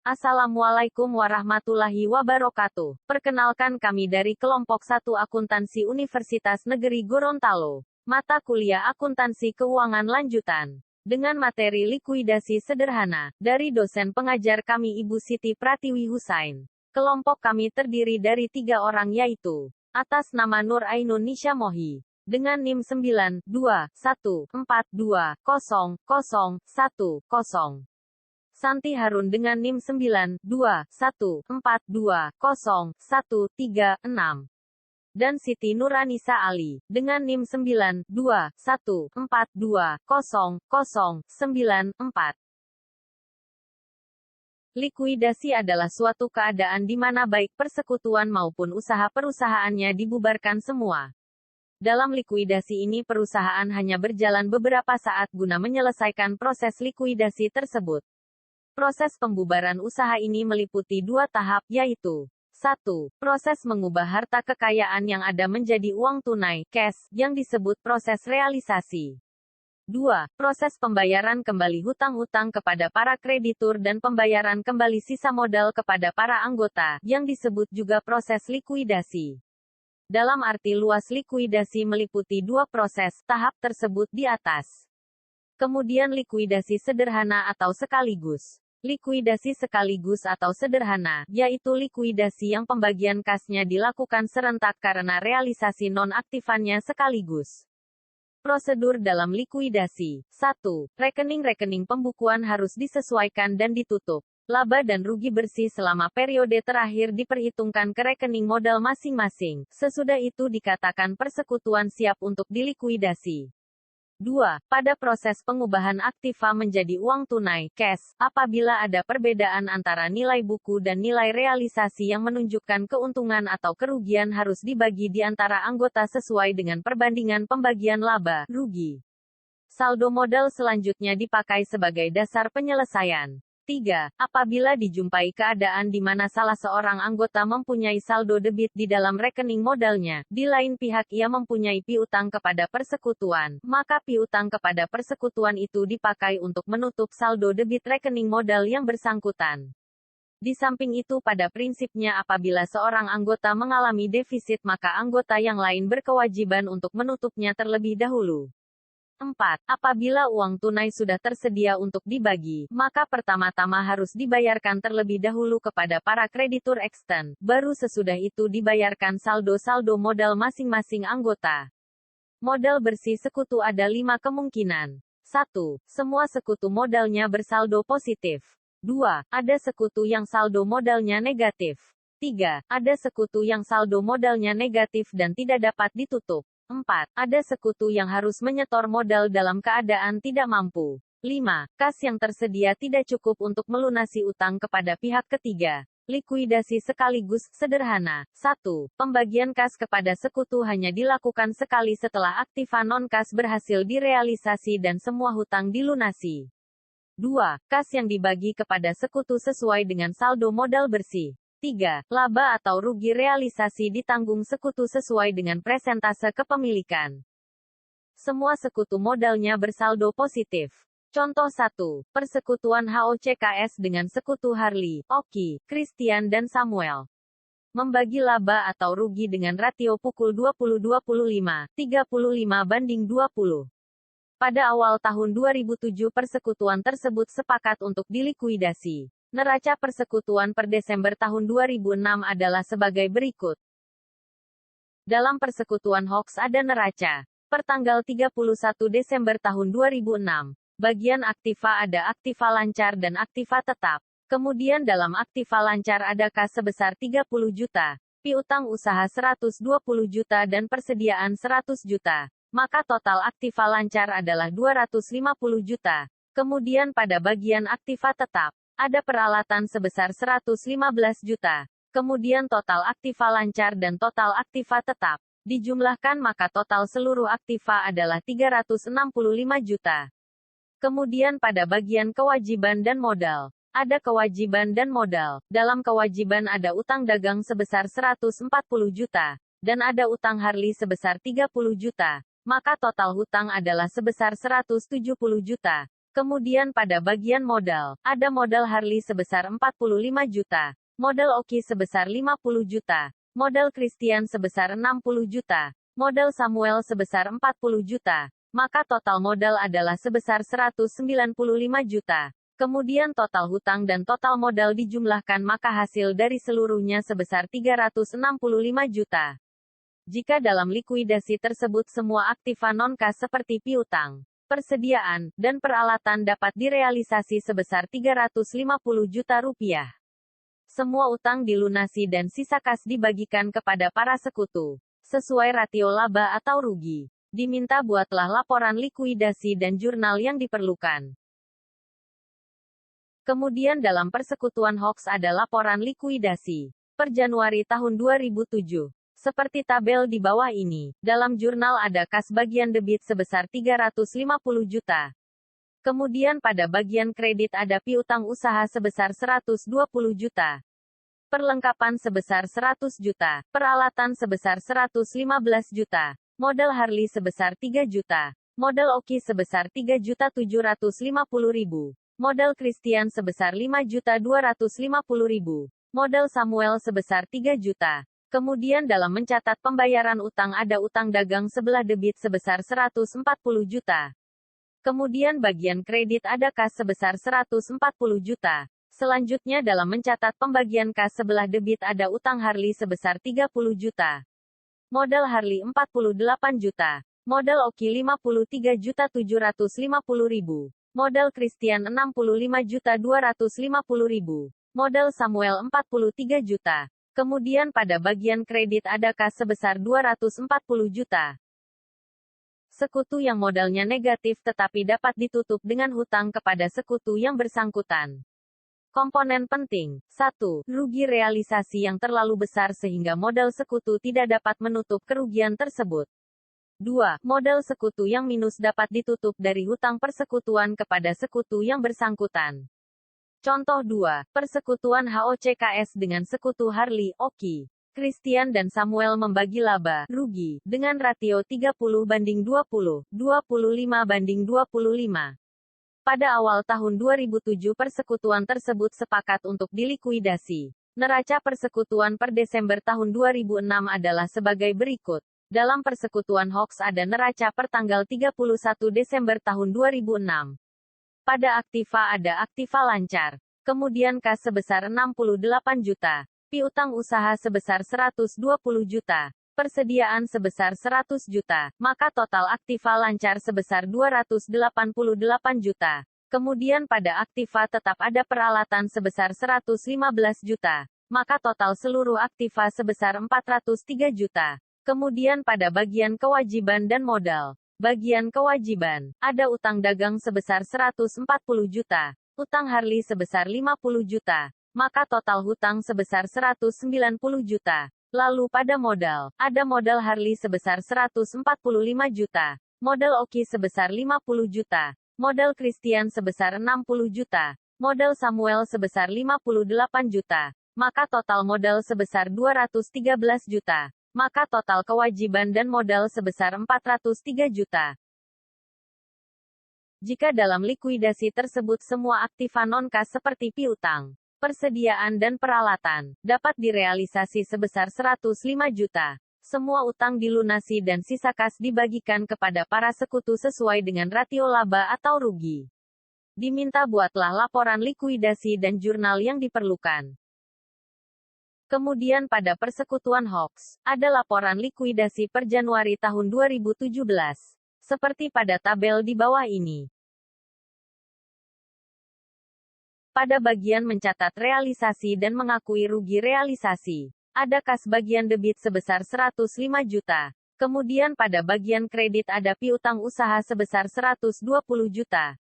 Assalamualaikum warahmatullahi wabarakatuh. Perkenalkan kami dari kelompok 1 Akuntansi Universitas Negeri Gorontalo. Mata kuliah Akuntansi Keuangan Lanjutan. Dengan materi likuidasi sederhana, dari dosen pengajar kami Ibu Siti Pratiwi Husain. Kelompok kami terdiri dari 3 orang yaitu, atas nama Nur Ainun Nisha Mohi. Dengan NIM 92114200110. Santi Harun dengan NIM 92114200136. Dan Siti Nuranisa Ali, dengan NIM 92114200094. Likuidasi adalah suatu keadaan di mana baik persekutuan maupun usaha perusahaannya dibubarkan semua. Dalam likuidasi ini perusahaan hanya berjalan beberapa saat guna menyelesaikan proses likuidasi tersebut. Proses pembubaran usaha ini meliputi 2 tahap, yaitu 1. Proses mengubah harta kekayaan yang ada menjadi uang tunai, cash, yang disebut proses realisasi. 2. Proses pembayaran kembali hutang-hutang kepada para kreditur dan pembayaran kembali sisa modal kepada para anggota, yang disebut juga proses likuidasi. Dalam arti luas likuidasi meliputi 2 proses, tahap tersebut di atas. Kemudian likuidasi sederhana atau sekaligus. Likuidasi sekaligus atau sederhana, yaitu likuidasi yang pembagian kasnya dilakukan serentak karena realisasi non-aktifannya sekaligus. Prosedur dalam likuidasi. 1. Rekening-rekening pembukuan harus disesuaikan dan ditutup. Laba dan rugi bersih selama periode terakhir diperhitungkan ke rekening modal masing-masing. Sesudah itu dikatakan persekutuan siap untuk dilikuidasi. 2. Pada proses pengubahan aktiva menjadi uang tunai, cash, apabila ada perbedaan antara nilai buku dan nilai realisasi yang menunjukkan keuntungan atau kerugian harus dibagi di antara anggota sesuai dengan perbandingan pembagian laba, rugi. Saldo modal selanjutnya dipakai sebagai dasar penyelesaian. 3. Apabila dijumpai keadaan di mana salah seorang anggota mempunyai saldo debit di dalam rekening modalnya, di lain pihak ia mempunyai piutang kepada persekutuan, maka piutang kepada persekutuan itu dipakai untuk menutup saldo debit rekening modal yang bersangkutan. Di samping itu pada prinsipnya apabila seorang anggota mengalami defisit maka anggota yang lain berkewajiban untuk menutupnya terlebih dahulu. 4. Apabila uang tunai sudah tersedia untuk dibagi, maka pertama-tama harus dibayarkan terlebih dahulu kepada para kreditur ekstern, baru sesudah itu dibayarkan saldo-saldo modal masing-masing anggota. Modal bersih sekutu ada 5 kemungkinan. 1. Semua sekutu modalnya bersaldo positif. 2. Ada sekutu yang saldo modalnya negatif. 3. Ada sekutu yang saldo modalnya negatif dan tidak dapat ditutup. 4. Ada sekutu yang harus menyetor modal dalam keadaan tidak mampu. 5. Kas yang tersedia tidak cukup untuk melunasi utang kepada pihak ketiga. Likuidasi sekaligus, sederhana. 1. Pembagian kas kepada sekutu hanya dilakukan sekali setelah aktiva non-kas berhasil direalisasi dan semua hutang dilunasi. 2. Kas yang dibagi kepada sekutu sesuai dengan saldo modal bersih. 3. Laba atau rugi realisasi ditanggung sekutu sesuai dengan presentase kepemilikan. Semua sekutu modalnya bersaldo positif. Contoh 1. Persekutuan HOCKS dengan sekutu Harley, Oki, Christian dan Samuel. Membagi laba atau rugi dengan rasio pukul 20-25, 35/20. Pada awal tahun 2007 persekutuan tersebut sepakat untuk dilikuidasi. Neraca persekutuan per Desember tahun 2006 adalah sebagai berikut. Dalam persekutuan Hoks ada neraca. Per tanggal 31 Desember tahun 2006. Bagian aktiva ada aktiva lancar dan aktiva tetap. Kemudian dalam aktiva lancar ada kas sebesar 30 juta, piutang usaha 120 juta dan persediaan 100 juta. Maka total aktiva lancar adalah 250 juta. Kemudian pada bagian aktiva tetap, ada peralatan sebesar 115 juta. Kemudian total aktiva lancar dan total aktiva tetap dijumlahkan maka total seluruh aktiva adalah 365 juta. Kemudian pada bagian kewajiban dan modal, ada kewajiban dan modal. Dalam kewajiban ada utang dagang sebesar 140 juta dan ada utang Harley sebesar 30 juta. Maka total hutang adalah sebesar 170 juta. Kemudian pada bagian modal, ada modal Harley sebesar 45 juta, modal Oki sebesar 50 juta, modal Christian sebesar 60 juta, modal Samuel sebesar 40 juta, maka total modal adalah sebesar 195 juta. Kemudian total hutang dan total modal dijumlahkan maka hasil dari seluruhnya sebesar 365 juta. Jika dalam likuidasi tersebut semua aktiva non-kas seperti piutang, persediaan, dan peralatan dapat direalisasi sebesar 350 juta rupiah. Semua utang dilunasi dan sisa kas dibagikan kepada para sekutu, sesuai rasio laba atau rugi. Diminta buatlah laporan likuidasi dan jurnal yang diperlukan. Kemudian dalam persekutuan hoax ada laporan likuidasi per Januari tahun 2007. Seperti tabel di bawah ini, dalam jurnal ada kas bagian debit sebesar 350 juta. Kemudian pada bagian kredit ada piutang usaha sebesar 120 juta. Perlengkapan sebesar 100 juta, peralatan sebesar 115 juta, modal Harley sebesar 3 juta, modal Oki sebesar 3.750.000, modal Christian sebesar 5.250.000, modal Samuel sebesar 3 juta. Kemudian dalam mencatat pembayaran utang ada utang dagang sebelah debit sebesar 140 juta. Kemudian bagian kredit ada kas sebesar 140 juta. Selanjutnya dalam mencatat pembagian kas sebelah debit ada utang Harley sebesar 30 juta. Modal Harley 48 juta. Modal Oki 53.750.000. Modal Christian 65.250.000. Modal Samuel 43 juta. Kemudian pada bagian kredit ada kas sebesar 240 juta. Sekutu yang modalnya negatif tetapi dapat ditutup dengan hutang kepada sekutu yang bersangkutan. Komponen penting. 1. Rugi realisasi yang terlalu besar sehingga modal sekutu tidak dapat menutup kerugian tersebut. 2. Modal sekutu yang minus dapat ditutup dari hutang persekutuan kepada sekutu yang bersangkutan. Contoh 2. Persekutuan HOCKS dengan sekutu Harley, Oki, Christian dan Samuel membagi laba, rugi, dengan ratio 30:20, 25:25. Pada awal tahun 2007 persekutuan tersebut sepakat untuk dilikuidasi. Neraca persekutuan per Desember tahun 2006 adalah sebagai berikut. Dalam persekutuan hoax ada neraca per tanggal 31 Desember tahun 2006. Pada aktiva ada aktiva lancar. Kemudian kas sebesar 68 juta. Piutang usaha sebesar 120 juta. Persediaan sebesar 100 juta. Maka total aktiva lancar sebesar 288 juta. Kemudian pada aktiva tetap ada peralatan sebesar 115 juta. Maka total seluruh aktiva sebesar 403 juta. Kemudian pada bagian kewajiban dan modal. Bagian kewajiban, ada utang dagang sebesar 140 juta, utang Harley sebesar 50 juta, maka total hutang sebesar 190 juta. Lalu pada modal, ada modal Harley sebesar 145 juta, modal Oki sebesar 50 juta, modal Christian sebesar 60 juta, modal Samuel sebesar 58 juta, maka total modal sebesar 213 juta. Maka total kewajiban dan modal sebesar 403 juta. Jika dalam likuidasi tersebut semua aktiva non-kas seperti piutang, persediaan dan peralatan, dapat direalisasi sebesar 105 juta. Semua utang dilunasi dan sisa kas dibagikan kepada para sekutu sesuai dengan rasio laba atau rugi. Diminta buatlah laporan likuidasi dan jurnal yang diperlukan. Kemudian pada persekutuan hoax, ada laporan likuidasi per Januari tahun 2017. Seperti pada tabel di bawah ini. Pada bagian mencatat realisasi dan mengakui rugi realisasi, ada kas bagian debit sebesar 105 juta. Kemudian pada bagian kredit ada piutang usaha sebesar 120 juta.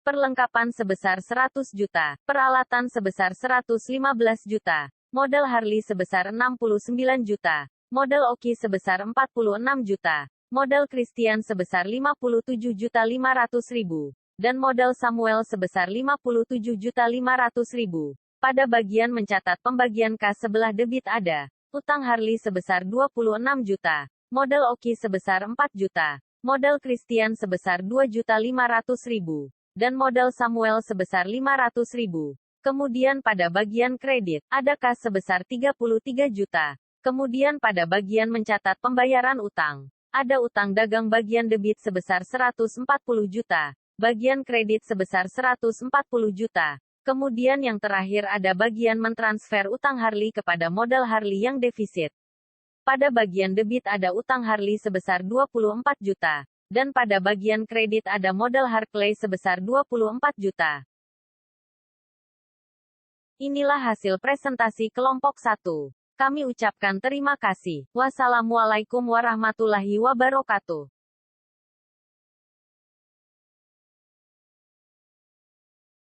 Perlengkapan sebesar 100 juta, peralatan sebesar 115 juta. Modal Harley sebesar 69 juta. Modal Oki sebesar 46 juta. Modal Christian sebesar 57.500.000. Dan modal Samuel sebesar 57.500.000. Pada bagian mencatat pembagian kas sebelah debit ada. Utang Harley sebesar 26 juta. Modal Oki sebesar 4 juta. Modal Christian sebesar 2.500.000. dan modal Samuel sebesar 500.000. Kemudian pada bagian kredit, ada kas sebesar 33 juta. Kemudian pada bagian mencatat pembayaran utang, ada utang dagang bagian debit sebesar 140 juta, bagian kredit sebesar 140 juta. Kemudian yang terakhir ada bagian mentransfer utang Harley kepada modal Harley yang defisit. Pada bagian debit ada utang Harley sebesar 24 juta. Dan pada bagian kredit ada modal Harley sebesar 24 juta. Inilah hasil presentasi kelompok 1. Kami ucapkan terima kasih. Wassalamualaikum warahmatullahi wabarakatuh.